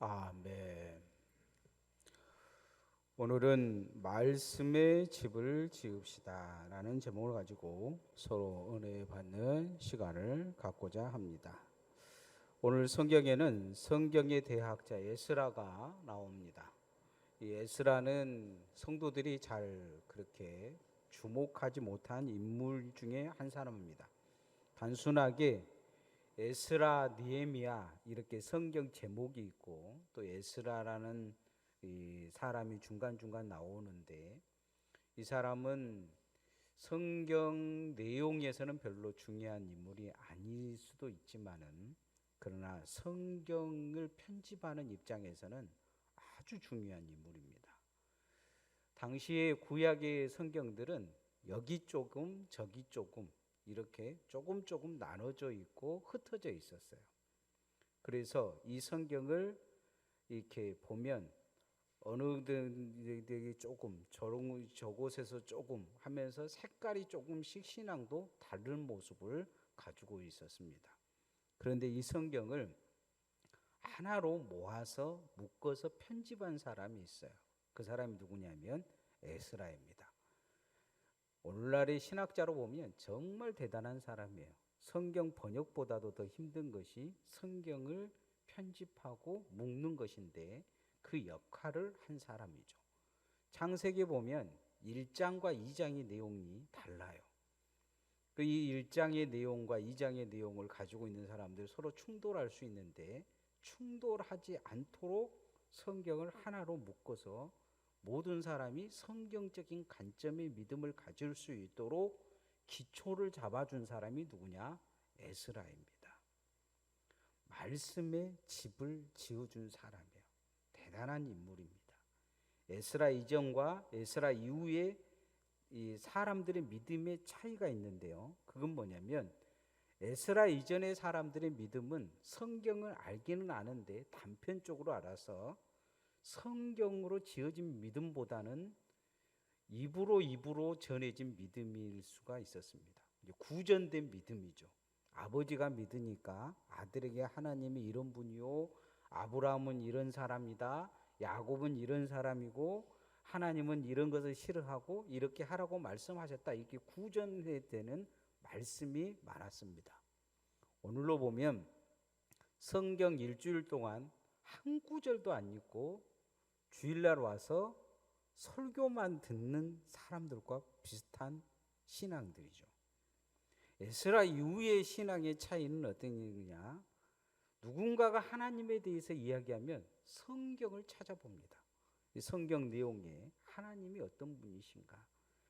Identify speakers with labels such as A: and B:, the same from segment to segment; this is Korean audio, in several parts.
A: 아멘. 오늘은 말씀의 집을 지읍시다 라는 제목을 가지고 서로 은혜 받는 시간을 갖고자 합니다. 오늘 성경에는 성경의 대학자 에스라가 나옵니다. 이 에스라는 성도들이 잘 그렇게 주목하지 못한 인물 중에 한 사람입니다. 단순하게 에스라, 느헤미야 이렇게 성경 제목이 있고 또 에스라라는 이 사람이 중간중간 나오는데 이 사람은 성경 내용에서는 별로 중요한 인물이 아닐 수도 있지만은 그러나 성경을 편집하는 입장에서는 아주 중요한 인물입니다. 당시의 구약의 성경들은 여기 조금 저기 조금 이렇게 조금 나눠져 있고 흩어져 있었어요. 그래서 이 성경을 이렇게 보면 어느 데에 조금 저곳에서 조금 하면서 색깔이 조금씩 신앙도 다른 모습을 가지고 있었습니다. 그런데 이 성경을 하나로 모아서 묶어서 편집한 사람이 있어요. 그 사람이 누구냐면 에스라입니다. 오늘날의 신학자로 보면 정말 대단한 사람이에요. 성경 번역보다도 더 힘든 것이 성경을 편집하고 묶는 것인데 그 역할을 한 사람이죠. 창세기 보면 1장과 2장의 내용이 달라요. 이 1장의 내용과 2장의 내용을 가지고 있는 사람들 서로 충돌할 수 있는데 충돌하지 않도록 성경을 하나로 묶어서 모든 사람이 성경적인 관점의 믿음을 가질 수 있도록 기초를 잡아준 사람이 누구냐? 에스라입니다. 말씀의 집을 지어준 사람이에요. 대단한 인물입니다. 에스라 이전과 에스라 이후에 이 사람들의 믿음의 차이가 있는데요. 그건 뭐냐면 에스라 이전의 사람들의 믿음은 성경을 알기는 아는데 단편적으로 알아서 성경으로 지어진 믿음보다는 입으로 전해진 믿음일 수가 있었습니다. 구전된 믿음이죠. 아버지가 믿으니까 아들에게 하나님이 이런 분이요, 아브라함은 이런 사람이다, 야곱은 이런 사람이고 하나님은 이런 것을 싫어하고 이렇게 하라고 말씀하셨다. 이렇게 구전되는 말씀이 많았습니다. 오늘로 보면 성경 일주일 동안 한 구절도 안 읽고 주일날 와서 설교만 듣는 사람들과 비슷한 신앙들이죠. 에스라 이후의 신앙의 차이는 어떤 얘기냐? 누군가가 하나님에 대해서 이야기하면 성경을 찾아봅니다. 이 성경 내용에 하나님이 어떤 분이신가?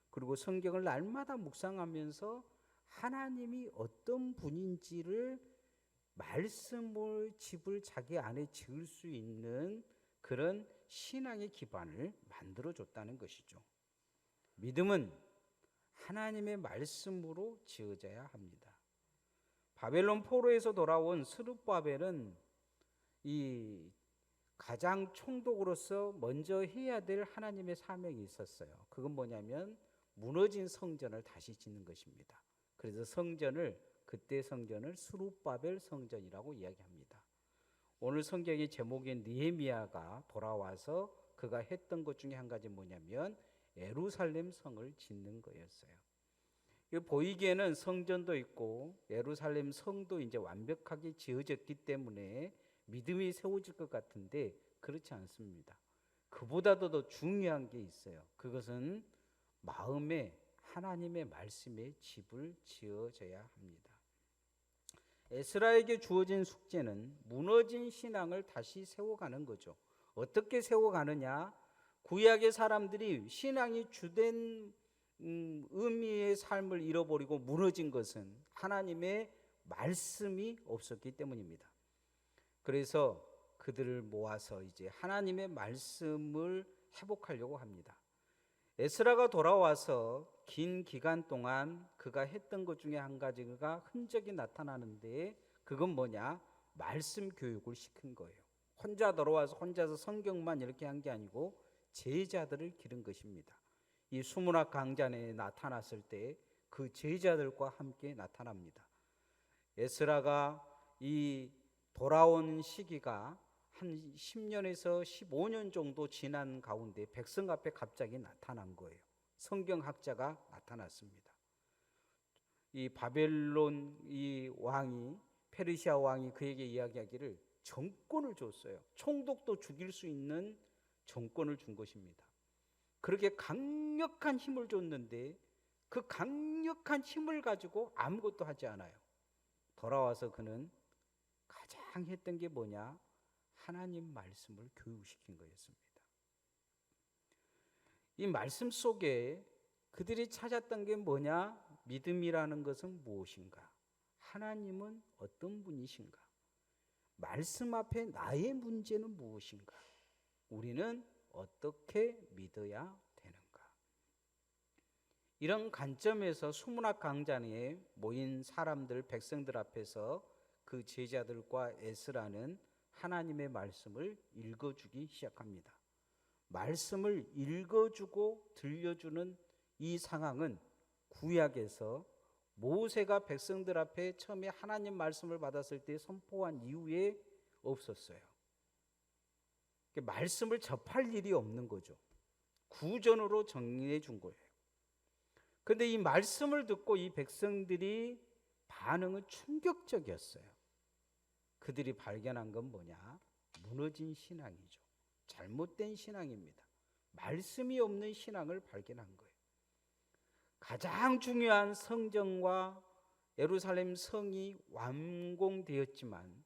A: 그리고 성경을 날마다 묵상하면서 하나님이 어떤 분인지를 말씀을 집을 자기 안에 지을 수 있는 그런 신앙의 기반을 만들어줬다는 것이죠. 믿음은 하나님의 말씀으로 지어져야 합니다. 바벨론 포로에서 돌아온 스룹바벨은 이 가장 총독으로서 먼저 해야 될 하나님의 사명이 있었어요. 그건 뭐냐면 무너진 성전을 다시 짓는 것입니다. 그래서 그때 성전을 스룹바벨 성전이라고 이야기합니다. 오늘 성경의 제목인 느헤미야가 돌아와서 그가 했던 것 중에 한 가지 뭐냐면 예루살렘 성을 짓는 거였어요. 보이기에는 성전도 있고 예루살렘 성도 이제 완벽하게 지어졌기 때문에 믿음이 세워질 것 같은데 그렇지 않습니다. 그보다도 더 중요한 게 있어요. 그것은 마음에 하나님의 말씀에 집을 지어져야 합니다. 에스라에게 주어진 숙제는 무너진 신앙을 다시 세워가는 거죠. 어떻게 세워가느냐? 구약의 사람들이 신앙이 주된 의미의 삶을 잃어버리고 무너진 것은 하나님의 말씀이 없었기 때문입니다. 그래서 그들을 모아서 이제 하나님의 말씀을 회복하려고 합니다. 에스라가 돌아와서 긴 기간 동안 그가 했던 것 중에 한 가지가 흔적이 나타나는데 그건 뭐냐? 말씀 교육을 시킨 거예요. 혼자 돌아와서 혼자서 성경만 이렇게 한 게 아니고 제자들을 기른 것입니다. 이 수문학 강단에 나타났을 때 그 제자들과 함께 나타납니다. 에스라가 이 돌아온 시기가 한 10년에서 15년 정도 지난 가운데 백성 앞에 갑자기 나타난 거예요. 성경학자가 나타났습니다. 이 바벨론 이 왕이, 페르시아 왕이 그에게 이야기하기를 정권을 줬어요. 총독도 죽일 수 있는 정권을 준 것입니다. 그렇게 강력한 힘을 줬는데 그 강력한 힘을 가지고 아무것도 하지 않아요. 돌아와서 그는 가장 했던 게 뭐냐? 하나님 말씀을 교육시킨 거였습니다. 이 말씀 속에 그들이 찾았던 게 뭐냐? 믿음이라는 것은 무엇인가? 하나님은 어떤 분이신가? 말씀 앞에 나의 문제는 무엇인가? 우리는 어떻게 믿어야 되는가? 이런 관점에서 수문학 강좌에 모인 사람들, 백성들 앞에서 그 제자들과 에스라는 하나님의 말씀을 읽어주기 시작합니다. 말씀을 읽어주고 들려주는 이 상황은 구약에서 모세가 백성들 앞에 처음에 하나님 말씀을 받았을 때 선포한 이후에 없었어요. 말씀을 접할 일이 없는 거죠. 구전으로 정리해 준 거예요. 그런데 이 말씀을 듣고 이 백성들이 반응은 충격적이었어요. 그들이 발견한 건 뭐냐? 무너진 신앙이죠. 잘못된 신앙입니다. 말씀이 없는 신앙을 발견한 거예요. 가장 중요한 성전과 예루살렘 성이 완공되었지만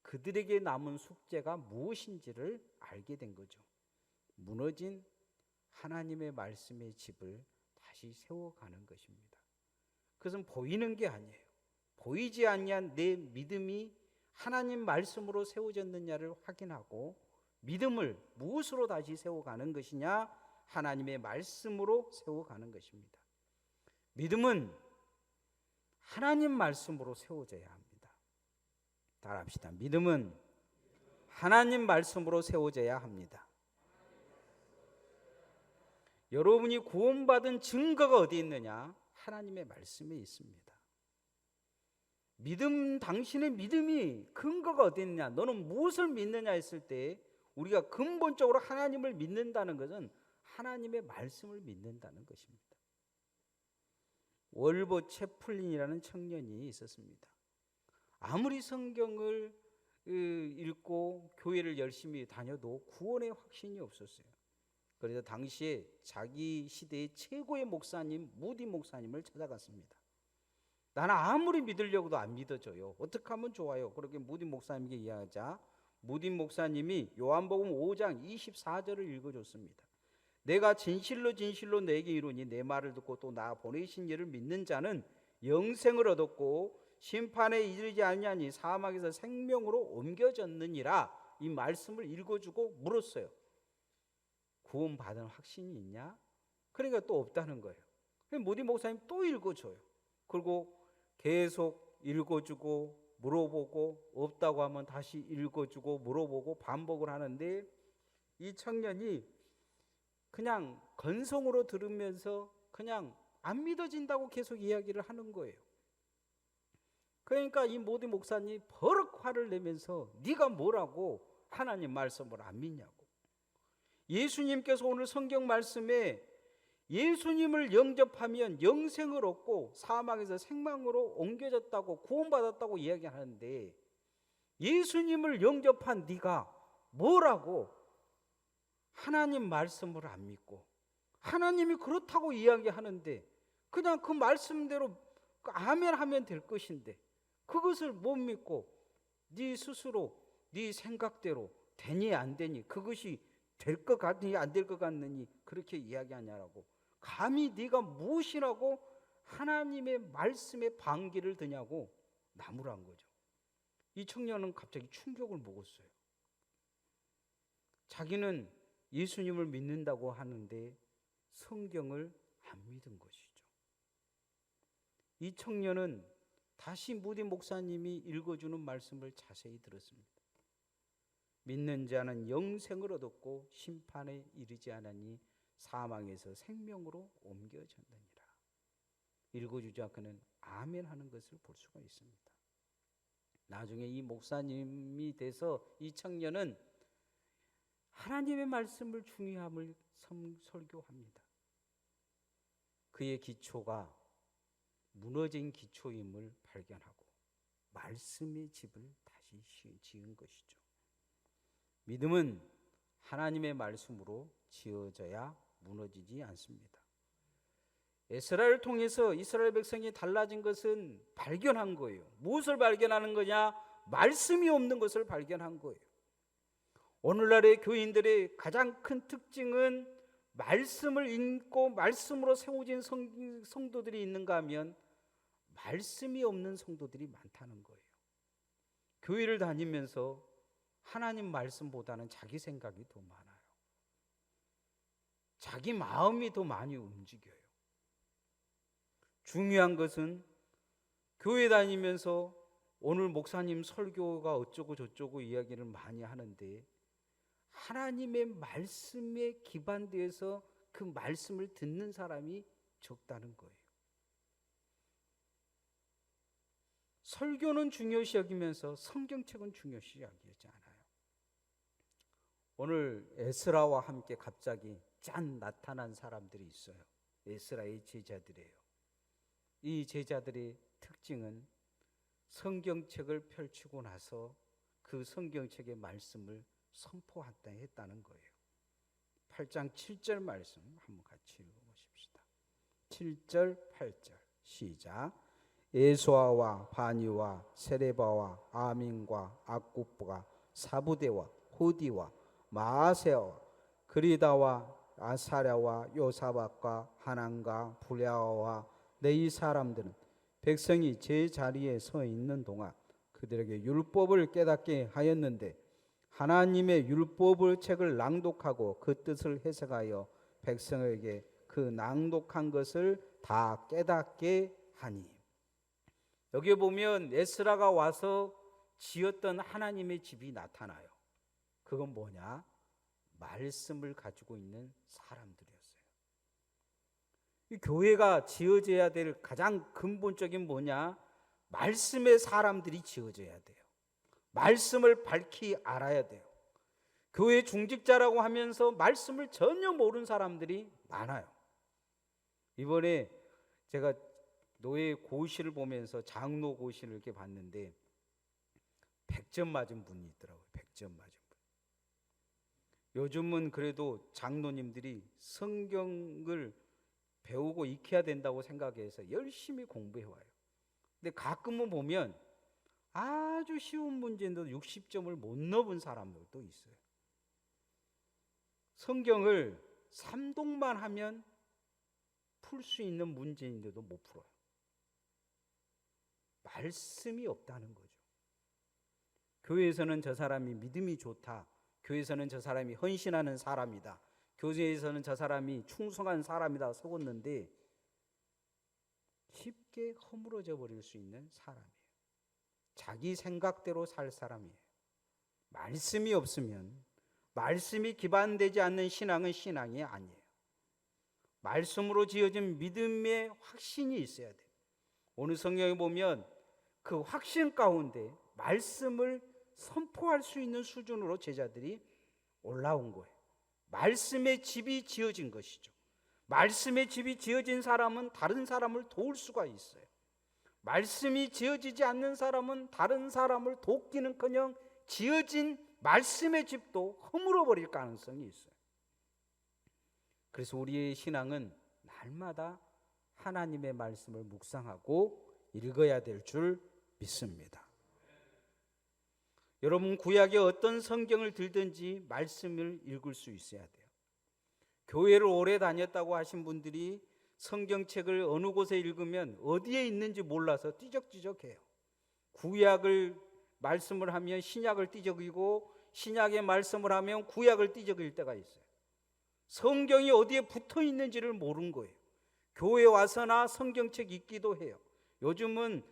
A: 그들에게 남은 숙제가 무엇인지를 알게 된 거죠. 무너진 하나님의 말씀의 집을 다시 세워가는 것입니다. 그것은 보이는 게 아니에요. 보이지 아니한 내 믿음이 하나님 말씀으로 세워졌느냐를 확인하고 믿음을 무엇으로 다시 세워가는 것이냐? 하나님의 말씀으로 세워가는 것입니다. 믿음은 하나님 말씀으로 세워져야 합니다. 따라합시다. 믿음은 하나님 말씀으로 세워져야 합니다. 여러분이 구원받은 증거가 어디 있느냐? 하나님의 말씀에 있습니다. 믿음, 당신의 믿음이 근거가 어디 있느냐? 너는 무엇을 믿느냐 했을 때 우리가 근본적으로 하나님을 믿는다는 것은 하나님의 말씀을 믿는다는 것입니다. 월보 채플린이라는 청년이 있었습니다. 아무리 성경을 읽고 교회를 열심히 다녀도 구원의 확신이 없었어요. 그래서 당시에 자기 시대의 최고의 목사님 무디 목사님을 찾아갔습니다. 나는 아무리 믿으려고도 안 믿어져요. 어떻게 하면 좋아요? 그렇게 무디 목사님에게 이야기하자 무디 목사님이 요한복음 5장 24절을 읽어줬습니다. 내가 진실로 진실로 내게 이르니 내 말을 듣고 또 나 보내신 이를 믿는 자는 영생을 얻었고 심판에 이르지 아니하니 사망에서 생명으로 옮겨졌느니라. 이 말씀을 읽어주고 물었어요. 구원받은 확신이 있냐? 그러니까 또 없다는 거예요. 무디 목사님 또 읽어줘요. 그리고 계속 읽어주고 물어보고 없다고 하면 다시 읽어주고 물어보고 반복을 하는데 이 청년이 그냥 건성으로 들으면서 그냥 안 믿어진다고 계속 이야기를 하는 거예요. 그러니까 이 모디 목사님이 버럭 화를 내면서 네가 뭐라고 하나님 말씀을 안 믿냐고. 예수님께서 오늘 성경 말씀에 예수님을 영접하면 영생을 얻고 사망에서 생명으로 옮겨졌다고 구원받았다고 이야기하는데 예수님을 영접한 네가 뭐라고 하나님 말씀을 안 믿고 하나님이 그렇다고 이야기하는데 그냥 그 말씀대로 아멘 하면 될 것인데 그것을 못 믿고 네 스스로 네 생각대로 되니 안 되니 그것이 될 것 같으니 안 될 것 같느니 그렇게 이야기하냐라고 감히 네가 무엇이라고 하나님의 말씀에 반기를 드냐고 나무란 거죠. 이 청년은 갑자기 충격을 먹었어요. 자기는 예수님을 믿는다고 하는데 성경을 안 믿은 것이죠. 이 청년은 다시 무디 목사님이 읽어주는 말씀을 자세히 들었습니다. 믿는 자는 영생을 얻었고 심판에 이르지 않으니 사망에서 생명으로 옮겨졌느니라. 읽어주자 그는 아멘 하는 것을 볼 수가 있습니다. 나중에 이 목사님이 돼서 이 청년은 하나님의 말씀을 중요함을 설교합니다. 그의 기초가 무너진 기초임을 발견하고 말씀의 집을 다시 지은 것이죠. 믿음은 하나님의 말씀으로 지어져야 무너지지 않습니다. 에스라를 통해서 이스라엘 백성이 달라진 것은 발견한 거예요. 무엇을 발견하는 거냐? 말씀이 없는 것을 발견한 거예요. 오늘날의 교인들의 가장 큰 특징은 말씀을 읽고 말씀으로 세워진 성도들이 있는가 하면 말씀이 없는 성도들이 많다는 거예요. 교회를 다니면서 하나님 말씀보다는 자기 생각이 더 많아요. 자기 마음이 더 많이 움직여요. 중요한 것은 교회 다니면서 오늘 목사님 설교가 어쩌고 저쩌고 이야기를 많이 하는데 하나님의 말씀에 기반되어서 그 말씀을 듣는 사람이 적다는 거예요. 설교는 중요시 여기면서 성경책은 중요시 여기지 않아요. 오늘 에스라와 함께 갑자기 짠 나타난 사람들이 있어요. 에스라의 제자들이에요. 이 제자들의 특징은 성경책을 펼치고 나서 그 성경책의 말씀을 선포했다는 거예요. 8장 7절 말씀 한번 같이 읽어보십시다. 7절 8절 시작. 예수아와 바니와 세레바와 아민과 악굽과 사부대와 호디와 마아세와 그리다와 아사랴와 요사박과 하난과 불야와 네 사람들은 백성이 제 자리에 서 있는 동안 그들에게 율법을 깨닫게 하였는데 하나님의 율법의 책을 낭독하고 그 뜻을 해석하여 백성에게 그 낭독한 것을 다 깨닫게 하니. 여기 보면 에스라가 와서 지었던 하나님의 집이 나타나요. 그건 뭐냐? 말씀을 가지고 있는 사람들이었어요. 이 교회가 지어져야 될 가장 근본적인 뭐냐? 말씀의 사람들이 지어져야 돼요. 말씀을 밝히 알아야 돼요. 교회 중직자라고 하면서 말씀을 전혀 모르는 사람들이 많아요. 이번에 제가 노예 고시를 보면서 장로 고시를 이렇게 봤는데 100점 맞은 분이 있더라고요. 100점 맞은 분. 요즘은 그래도 장로님들이 성경을 배우고 익혀야 된다고 생각해서 열심히 공부해와요. 근데 가끔은 보면 아주 쉬운 문제인데도 60점을 못 넣은 사람들도 있어요. 성경을 삼독만 하면 풀 수 있는 문제인데도 못 풀어요. 말씀이 없다는 거죠. 교회에서는 저 사람이 믿음이 좋다. 교회에서는 저 사람이 헌신하는 사람이다. 교회에서는 저 사람이 충성한 사람이다 속았는데 쉽게 허물어져 버릴 수 있는 사람이에요. 자기 생각대로 살 사람이에요. 말씀이 없으면, 말씀이 기반되지 않는 신앙은 신앙이 아니에요. 말씀으로 지어진 믿음의 확신이 있어야 돼요. 오늘 성경에 보면 그 확신 가운데 말씀을 선포할 수 있는 수준으로 제자들이 올라온 거예요. 말씀의 집이 지어진 것이죠. 말씀의 집이 지어진 사람은 다른 사람을 도울 수가 있어요. 말씀이 지어지지 않는 사람은 다른 사람을 돕기는커녕 지어진 말씀의 집도 허물어 버릴 가능성이 있어요. 그래서 우리의 신앙은 날마다 하나님의 말씀을 묵상하고 읽어야 될 줄 믿습니다. 여러분, 구약의 어떤 성경을 들든지 말씀을 읽을 수 있어야 돼요. 교회를 오래 다녔다고 하신 분들이 성경책을 어느 곳에 읽으면 어디에 있는지 몰라서 띠적띠적해요. 구약을 말씀을 하면 신약을 띠적이고 신약의 말씀을 하면 구약을 띠적일 때가 있어요. 성경이 어디에 붙어 있는지를 모르는 거예요. 교회 와서나 성경책 읽기도 해요. 요즘은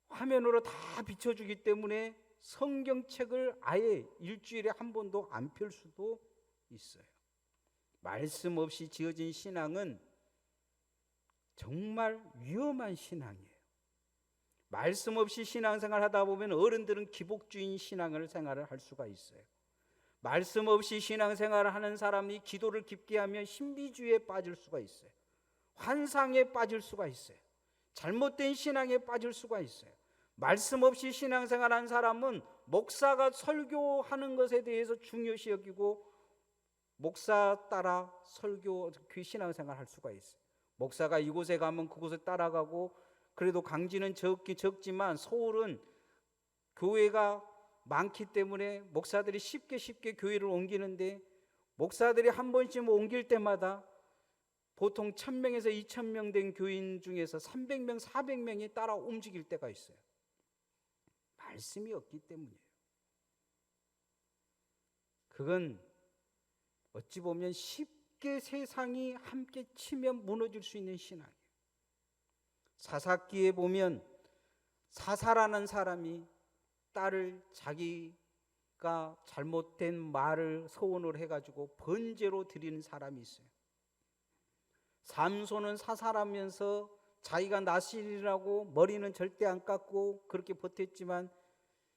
A: 화면으로 다 비춰주기 때문에 성경책을 아예 일주일에 한 번도 안 펼 수도 있어요. 말씀 없이 지어진 신앙은 정말 위험한 신앙이에요. 말씀 없이 신앙생활 하다 보면 어른들은 기복주의 신앙을 생활을 할 수가 있어요. 말씀 없이 신앙생활을 하는 사람이 기도를 깊게 하면 신비주의에 빠질 수가 있어요. 환상에 빠질 수가 있어요. 잘못된 신앙에 빠질 수가 있어요. 말씀 없이 신앙생활한 사람은 목사가 설교하는 것에 대해서 중요시 여기고 목사 따라 설교, 그 신앙생활 할 수가 있어요. 목사가 이곳에 가면 그곳에 따라가고, 그래도 강진은 적지만 서울은 교회가 많기 때문에 목사들이 쉽게 교회를 옮기는데, 목사들이 한 번씩 옮길 때마다 보통 1000명에서 2000명 된 교인 중에서 300명, 400명이 따라 움직일 때가 있어요. 말씀이 없기 때문이에요. 그건 어찌 보면 쉽게 세상이 함께 치면 무너질 수 있는 신앙이에요. 사사기에 보면 사사라는 사람이 딸을 자기가 잘못된 말을 서원을 해가지고 번제로 드리는 사람이 있어요. 삼손은 사사라면서 자기가 나실이라고 머리는 절대 안 깎고 그렇게 버텼지만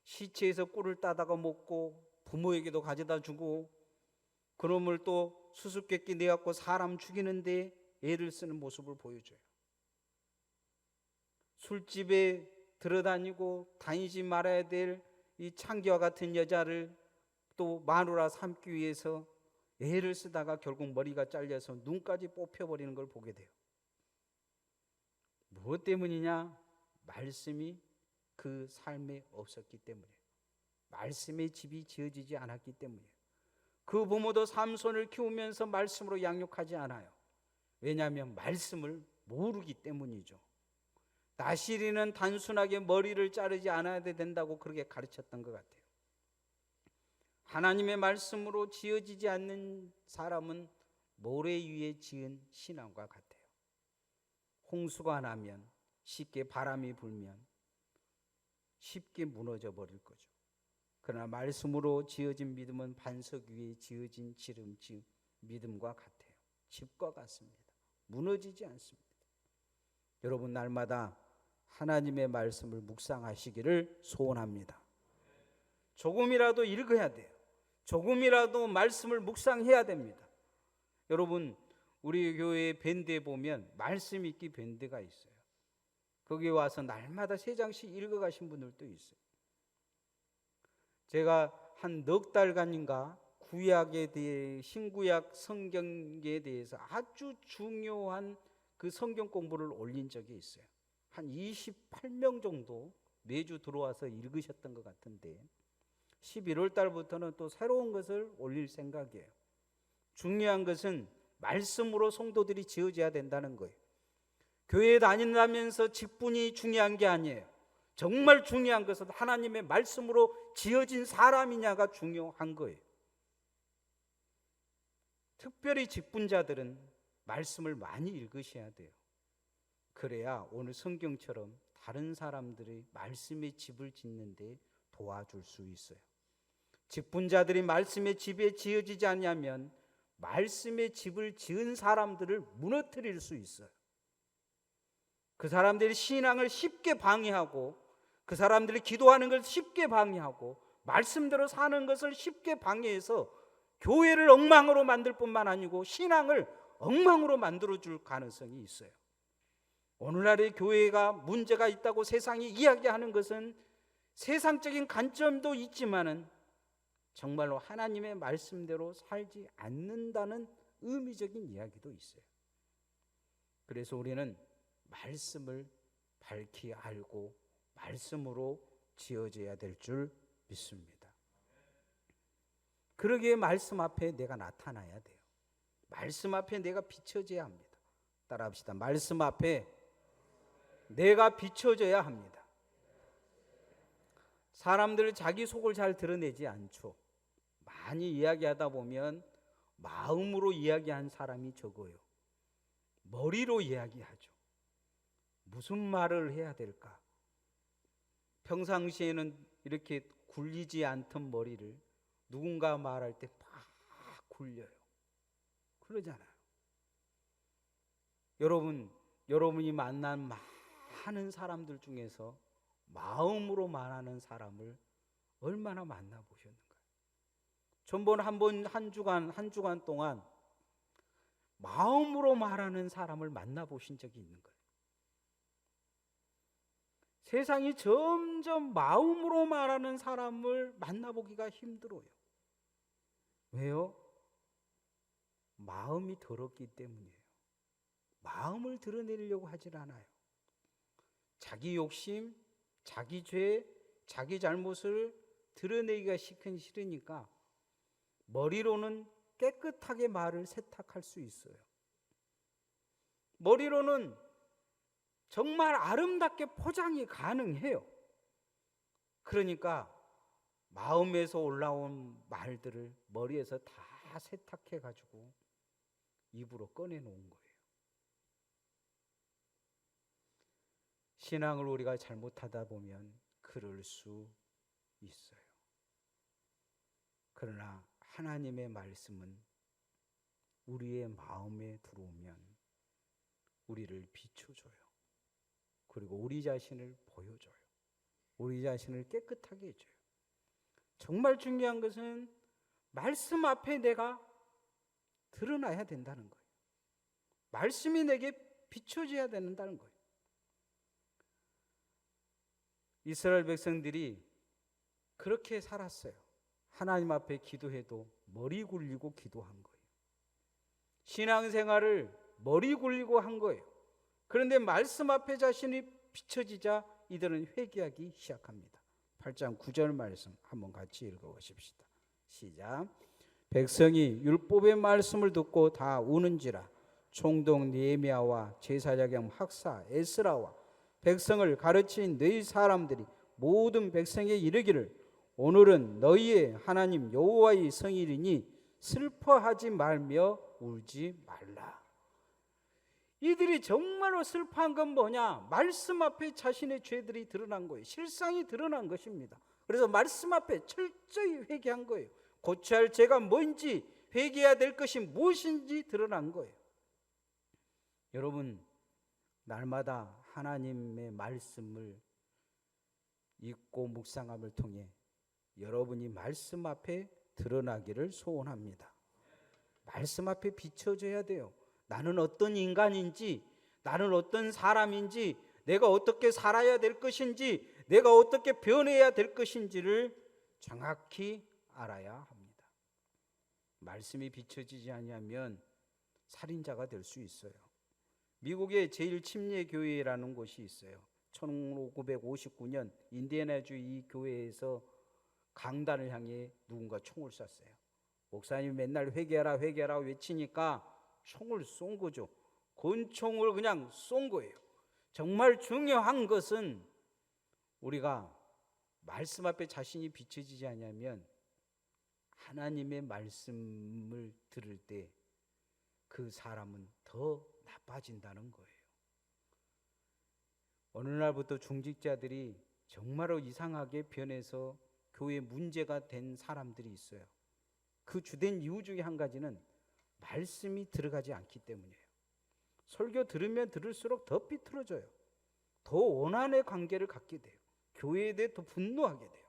A: 시체에서 꿀을 따다가 먹고 부모에게도 가져다 주고, 그놈을 또 수수께끼 내갖고 사람 죽이는데 애를 쓰는 모습을 보여줘요. 술집에 들어다니고 다니지 말아야 될 이 창기와 같은 여자를 또 마누라 삼기 위해서 애를 쓰다가 결국 머리가 잘려서 눈까지 뽑혀버리는 걸 보게 돼요. 무엇 때문이냐? 말씀이 그 삶에 없었기 때문이에요. 말씀의 집이 지어지지 않았기 때문이에요. 그 부모도 삼손을 키우면서 말씀으로 양육하지 않아요. 왜냐하면 말씀을 모르기 때문이죠. 나시리는 단순하게 머리를 자르지 않아야 된다고 그렇게 가르쳤던 것 같아요. 하나님의 말씀으로 지어지지 않는 사람은 모래 위에 지은 신앙과 같아요. 홍수가 나면, 쉽게 바람이 불면 쉽게 무너져 버릴 거죠. 그러나 말씀으로 지어진 믿음은 반석 위에 지어진 지름집 믿음과 같아요. 집과 같습니다. 무너지지 않습니다. 여러분, 날마다 하나님의 말씀을 묵상하시기를 소원합니다. 조금이라도 읽어야 돼요. 조금이라도 말씀을 묵상해야 됩니다. 여러분, 우리 교회 밴드에 보면 말씀 읽기 밴드가 있어요. 거기 와서 날마다 3장씩 읽어가신 분들도 있어요. 제가 한 넉 달간인가 구약에 대해, 신구약 성경에 대해서 아주 중요한 그 성경 공부를 올린 적이 있어요. 한 28명 정도 매주 들어와서 읽으셨던 것 같은데 11월 달부터는 또 새로운 것을 올릴 생각이에요. 중요한 것은 말씀으로 성도들이 지어져야 된다는 거예요. 교회에 다닌다면서 직분이 중요한 게 아니에요. 정말 중요한 것은 하나님의 말씀으로 지어진 사람이냐가 중요한 거예요. 특별히 직분자들은 말씀을 많이 읽으셔야 돼요. 그래야 오늘 성경처럼 다른 사람들이 말씀의 집을 짓는데 도와줄 수 있어요. 직분자들이 말씀의 집에 지어지지 않으면 말씀의 집을 지은 사람들을 무너뜨릴 수 있어요. 그 사람들이 신앙을 쉽게 방해하고, 그 사람들이 기도하는 걸 쉽게 방해하고, 말씀대로 사는 것을 쉽게 방해해서 교회를 엉망으로 만들 뿐만 아니고 신앙을 엉망으로 만들어줄 가능성이 있어요. 오늘날의 교회가 문제가 있다고 세상이 이야기하는 것은 세상적인 관점도 있지만은 정말로 하나님의 말씀대로 살지 않는다는 의미적인 이야기도 있어요. 그래서 우리는 말씀을 밝히 알고 말씀으로 지어져야 될 줄 믿습니다. 그러기에 말씀 앞에 내가 나타나야 돼요. 말씀 앞에 내가 비춰져야 합니다. 따라합시다. 말씀 앞에 내가 비춰져야 합니다. 사람들 자기 속을 잘 드러내지 않죠. 많이 이야기하다 보면 마음으로 이야기한 사람이 적어요. 머리로 이야기하죠. 무슨 말을 해야 될까? 평상시에는 이렇게 굴리지 않던 머리를 누군가 말할 때 막 굴려요. 그러잖아요. 여러분이 만난 많은 사람들 중에서 마음으로 말하는 사람을 얼마나 만나보셨는가요? 전번 한 주간 동안 마음으로 말하는 사람을 만나보신 적이 있는 거예요. 세상이 점점 마음으로 말하는 사람을 만나보기가 힘들어요. 왜요? 마음이 더럽기 때문이에요. 마음을 드러내려고 하질 않아요. 자기 욕심, 자기 죄, 자기 잘못을 드러내기가 싫으니까 머리로는 깨끗하게 말을 세탁할 수 있어요. 머리로는 정말 아름답게 포장이 가능해요. 그러니까 마음에서 올라온 말들을 머리에서 다 세탁해 가지고 입으로 꺼내놓은 거예요. 신앙을 우리가 잘못하다 보면 그럴 수 있어요. 그러나 하나님의 말씀은 우리의 마음에 들어오면 우리를 비춰줘요. 그리고 우리 자신을 보여줘요. 우리 자신을 깨끗하게 해줘요. 정말 중요한 것은 말씀 앞에 내가 드러나야 된다는 거예요. 말씀이 내게 비춰져야 된다는 거예요. 이스라엘 백성들이 그렇게 살았어요. 하나님 앞에 기도해도 머리 굴리고 기도한 거예요. 신앙생활을 머리 굴리고 한 거예요. 그런데 말씀 앞에 자신이 비춰지자 이들은 회개하기 시작합니다. 8장 9절 말씀 한번 같이 읽어보십시다. 시작. 백성이 율법의 말씀을 듣고 다 우는지라. 총독 느헤미야와 제사장 학사 에스라와 백성을 가르친 너희 사람들이 모든 백성에 이르기를 오늘은 너희의 하나님 여호와의 성일이니 슬퍼하지 말며 울지 말라. 이들이 정말로 슬퍼한 건 뭐냐? 말씀 앞에 자신의 죄들이 드러난 거예요. 실상이 드러난 것입니다. 그래서 말씀 앞에 철저히 회개한 거예요. 고쳐야 할 죄가 뭔지, 회개해야 될 것이 무엇인지 드러난 거예요. 여러분, 날마다 하나님의 말씀을 읽고 묵상함을 통해 여러분이 말씀 앞에 드러나기를 소원합니다. 말씀 앞에 비춰져야 돼요. 나는 어떤 인간인지, 나는 어떤 사람인지, 내가 어떻게 살아야 될 것인지, 내가 어떻게 변해야 될 것인지를 정확히 알아야 합니다. 말씀이 비춰지지 않으면 살인자가 될 수 있어요. 미국의 제1침례교회라는 곳이 있어요. 1959년 인디애나주 이 교회에서 강단을 향해 누군가 총을 쐈어요. 목사님이 맨날 회개하라 회개하라 외치니까 총을 쏜 거죠. 권총을 그냥 쏜 거예요. 정말 중요한 것은 우리가 말씀 앞에 자신이 비춰지지 않으면 하나님의 말씀을 들을 때 그 사람은 더 나빠진다는 거예요. 어느 날부터 중직자들이 정말로 이상하게 변해서 교회에 문제가 된 사람들이 있어요. 그 주된 이유 중에 한 가지는 말씀이 들어가지 않기 때문이에요. 설교 들으면 들을수록 더 삐뚤어져요. 더 원한의 관계를 갖게 돼요. 교회에 대해 더 분노하게 돼요.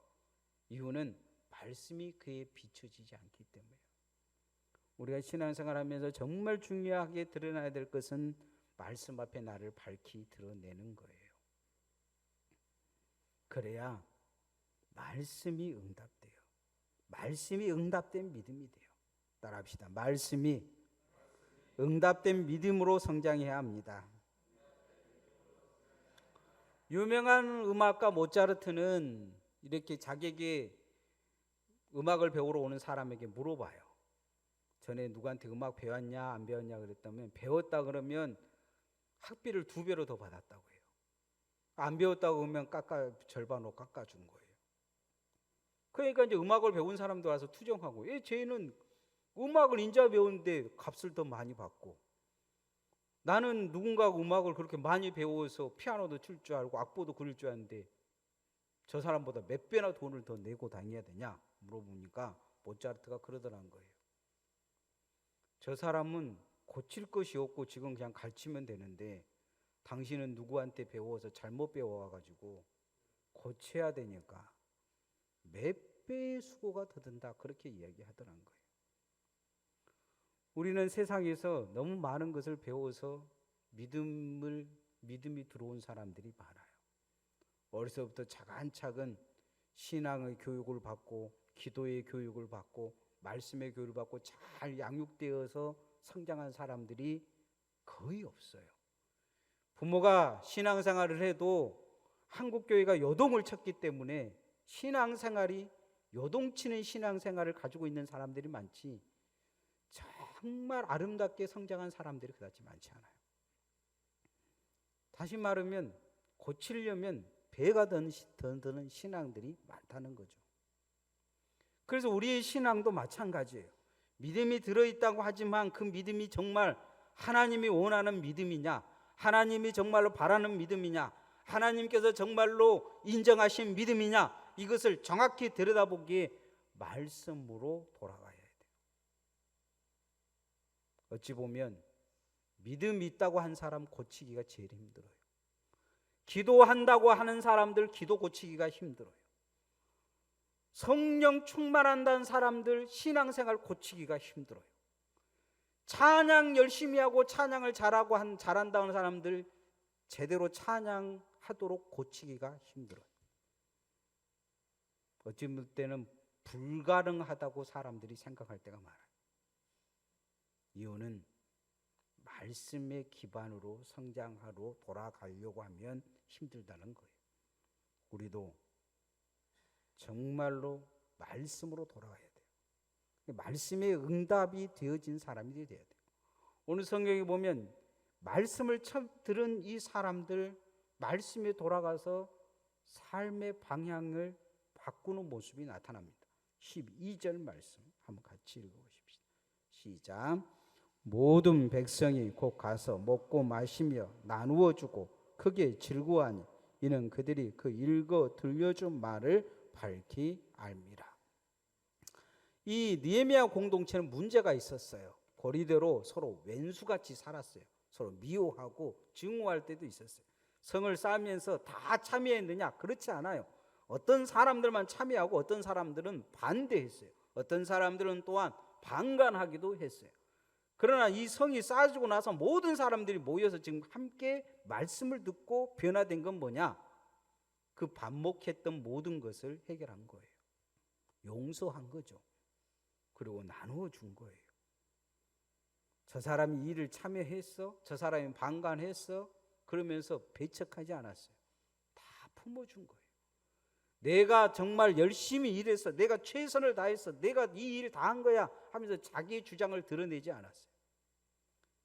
A: 이유는 말씀이 그에 비춰지지 않기 때문이에요. 우리가 신앙생활하면서 정말 중요하게 드러나야 될 것은 말씀 앞에 나를 밝히 드러내는 거예요. 그래야 말씀이 응답돼요. 말씀이 응답된 믿음이 돼요. 따라합시다. 말씀이 응답된 믿음으로 성장해야 합니다. 유명한 음악가 모차르트는 이렇게 자기에게 음악을 배우러 오는 사람에게 물어봐요. 전에 누구한테 음악 배웠냐 안 배웠냐 그랬다면 배웠다 그러면 학비를 2배로 더 받았다고 해요. 안 배웠다고 하면 절반으로 깎아준 거예요. 그러니까 이제 음악을 배운 사람도 와서 투정하고, 쟤는 음악을 인자 배우는데 값을 더 많이 받고, 나는 누군가가 음악을 그렇게 많이 배워서 피아노도 칠 줄 알고 악보도 그릴 줄 아는데 저 사람보다 몇 배나 돈을 더 내고 다녀야 되냐 물어보니까 모차르트가 그러더라는 거예요. 저 사람은 고칠 것이 없고 지금 그냥 가르치면 되는데 당신은 누구한테 배워서 잘못 배워가지고 고쳐야 되니까 몇 100배의 수고가 더 든다. 그렇게 이야기하더란 거예요. 우리는 세상에서 너무 많은 것을 배워서 믿음이 들어온 사람들이 많아요. 어려서부터 차근차근 신앙의 교육을 받고 기도의 교육을 받고 말씀의 교육을 받고 잘 양육되어서 성장한 사람들이 거의 없어요. 부모가 신앙생활을 해도 한국교회가 요동을 쳤기 때문에 신앙생활이 요동치는 신앙생활을 가지고 있는 사람들이 많지, 정말 아름답게 성장한 사람들이 그다지 많지 않아요. 다시 말하면 고치려면 배가 드는 신앙들이 많다는 거죠. 그래서 우리의 신앙도 마찬가지예요. 믿음이 들어있다고 하지만 그 믿음이 정말 하나님이 원하는 믿음이냐, 하나님이 정말로 바라는 믿음이냐, 하나님께서 정말로 인정하신 믿음이냐, 이것을 정확히 들여다보기에 말씀으로 돌아가야 돼요. 어찌 보면 믿음이 있다고 한 사람 고치기가 제일 힘들어요. 기도한다고 하는 사람들 기도 고치기가 힘들어요. 성령 충만한다는 사람들 신앙생활 고치기가 힘들어요. 찬양 열심히 하고 찬양을 잘한다는 사람들 제대로 찬양하도록 고치기가 힘들어요. 어찌 볼 때는 불가능하다고 사람들이 생각할 때가 많아요. 이유는 말씀의 기반으로 성장하러 돌아가려고 하면 힘들다는 거예요. 우리도 정말로 말씀으로 돌아가야 돼요. 말씀의 응답이 되어진 사람이 돼야 돼요. 오늘 성경에 보면 말씀을 처음 들은 이 사람들 말씀에 돌아가서 삶의 방향을 바꾸는 모습이 나타납니다. 12절 말씀 한번 같이 읽어보십시다. 시작. 모든 백성이 곧 가서 먹고 마시며 나누어 주고 크게 즐거워하니 이는 그들이 그 읽어 들려준 말을 밝히 알미라. 이 느헤미야 공동체는 문제가 있었어요. 고리대로 서로 왼수같이 살았어요. 서로 미워하고 증오할 때도 있었어요. 성을 쌓으면서 다 참여했느냐? 그렇지 않아요. 어떤 사람들만 참여하고 어떤 사람들은 반대했어요. 어떤 사람들은 또한 방관하기도 했어요. 그러나 이 성이 쌓아지고 나서 모든 사람들이 모여서 지금 함께 말씀을 듣고 변화된 건 뭐냐? 그 반목했던 모든 것을 해결한 거예요. 용서한 거죠. 그리고 나누어 준 거예요. 저 사람이 일을 참여했어? 저 사람이 방관했어? 그러면서 배척하지 않았어요. 다 품어준 거예요. 내가 정말 열심히 일했어. 내가 최선을 다했어. 내가 이 일을 다 한 거야 하면서 자기의 주장을 드러내지 않았어요.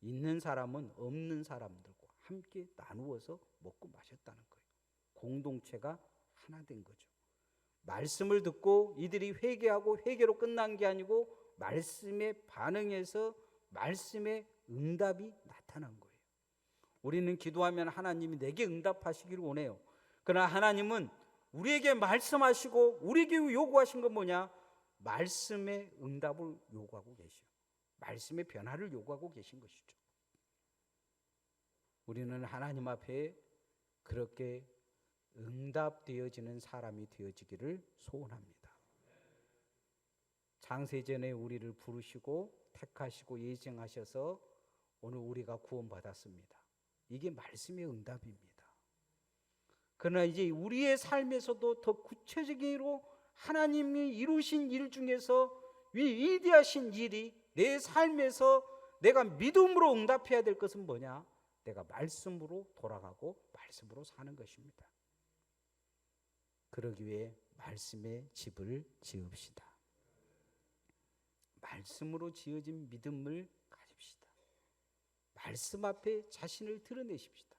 A: 있는 사람은 없는 사람들과 함께 나누어서 먹고 마셨다는 거예요. 공동체가 하나 된 거죠. 말씀을 듣고 이들이 회개하고 회개로 끝난 게 아니고 말씀에 반응해서 말씀의 응답이 나타난 거예요. 우리는 기도하면 하나님이 내게 응답하시기를 원해요. 그러나 하나님은 우리에게 말씀하시고 우리에게 요구하신 건 뭐냐? 말씀의 응답을 요구하고 계시오. 말씀의 변화를 요구하고 계신 것이죠. 우리는 하나님 앞에 그렇게 응답되어지는 사람이 되어지기를 소원합니다. 창세전에 우리를 부르시고 택하시고 예정하셔서 오늘 우리가 구원받았습니다. 이게 말씀의 응답입니다. 그러나 이제 우리의 삶에서도 더 구체적으로 하나님이 이루신 일 중에서 위대하신 일이 내 삶에서 내가 믿음으로 응답해야 될 것은 뭐냐? 내가 말씀으로 돌아가고 말씀으로 사는 것입니다. 그러기 위해 말씀의 집을 지읍시다. 말씀으로 지어진 믿음을 가집시다. 말씀 앞에 자신을 드러내십시다.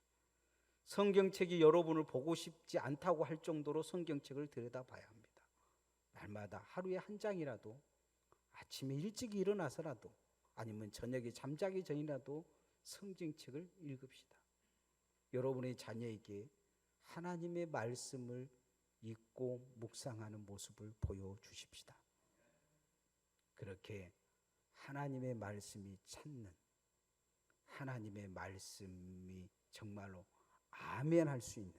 A: 성경책이 여러분을 보고 싶지 않다고 할 정도로 성경책을 들여다봐야 합니다. 날마다 하루에 한 장이라도 아침에 일찍 일어나서라도 아니면 저녁에 잠자기 전이라도 성경책을 읽읍시다. 여러분의 자녀에게 하나님의 말씀을 읽고 묵상하는 모습을 보여주십시다. 그렇게 하나님의 말씀이 찾는, 하나님의 말씀이 정말로 아멘할 수 있는,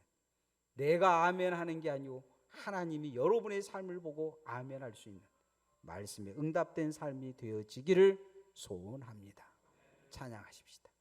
A: 내가 아멘하는 게 아니고 하나님이 여러분의 삶을 보고 아멘할 수 있는 말씀에 응답된 삶이 되어지기를 소원합니다. 찬양하십시다.